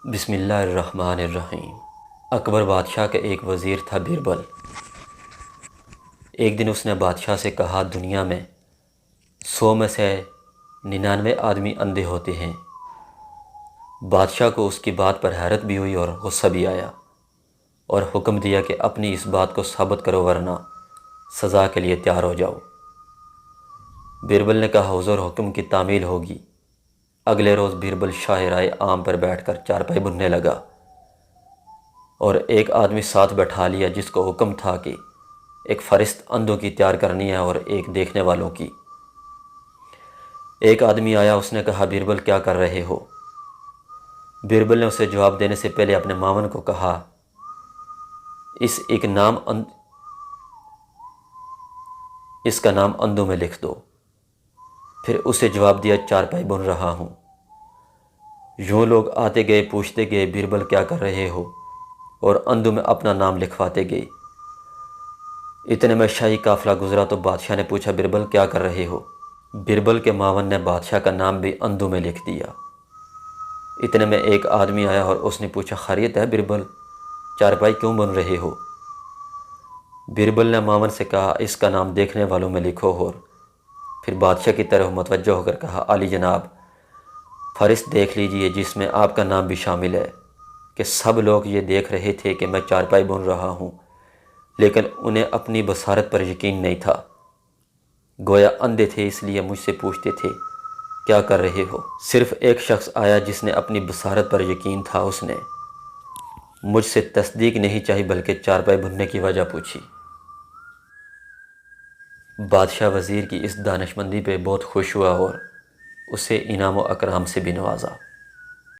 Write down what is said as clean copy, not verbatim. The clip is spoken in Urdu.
بسم اللہ الرحمن الرحیم۔ اکبر بادشاہ کا ایک وزیر تھا بیربل۔ ایک دن اس نے بادشاہ سے کہا، دنیا میں 100 میں سے 99 آدمی اندھے ہوتے ہیں۔ بادشاہ کو اس کی بات پر حیرت بھی ہوئی اور غصہ بھی آیا، اور حکم دیا کہ اپنی اس بات کو ثابت کرو ورنہ سزا کے لیے تیار ہو جاؤ۔ بیربل نے کہا، حضور حکم کی تعمیل ہوگی۔ اگلے روز بیربل شاہ رائے عام پر بیٹھ کر چارپائی بننے لگا، اور ایک آدمی ساتھ بٹھا لیا جس کو حکم تھا کہ ایک فہرست اندھوں کی تیار کرنی ہے اور ایک دیکھنے والوں کی۔ ایک آدمی آیا، اس نے کہا، بیربل کیا کر رہے ہو؟ بیربل نے اسے جواب دینے سے پہلے اپنے معاون کو کہا، اس کا نام اندھوں میں لکھ دو۔ پھر اسے جواب دیا، چارپائی بن رہا ہوں۔ یوں لوگ آتے گئے، پوچھتے گئے، بیربل کیا کر رہے ہو، اور اندھوں میں اپنا نام لکھواتے گئے۔ اتنے میں شاہی قافلہ گزرا تو بادشاہ نے پوچھا، بیربل کیا کر رہے ہو؟ بیربل کے معاون نے بادشاہ کا نام بھی اندھوں میں لکھ دیا۔ اتنے میں ایک آدمی آیا اور اس نے پوچھا، خیریت ہے بیربل، چارپائی کیوں بن رہے ہو؟ بیربل نے معاون سے کہا، اس کا نام دیکھنے والوں میں لکھو۔ اور پھر بادشاہ کی طرف متوجہ ہو کر کہا، عالی جناب، فہرست دیکھ لیجئے جس میں آپ کا نام بھی شامل ہے، کہ سب لوگ یہ دیکھ رہے تھے کہ میں چارپائی بن رہا ہوں، لیکن انہیں اپنی بصارت پر یقین نہیں تھا۔ گویا اندھے تھے، اس لیے مجھ سے پوچھتے تھے کیا کر رہے ہو۔ صرف ایک شخص آیا جس نے اپنی بصارت پر یقین تھا، اس نے مجھ سے تصدیق نہیں چاہی بلکہ چارپائی بننے کی وجہ پوچھی۔ بادشاہ وزیر کی اس دانشمندی پہ بہت خوش ہوا اور اسے انعام و اکرام سے بھی نوازا۔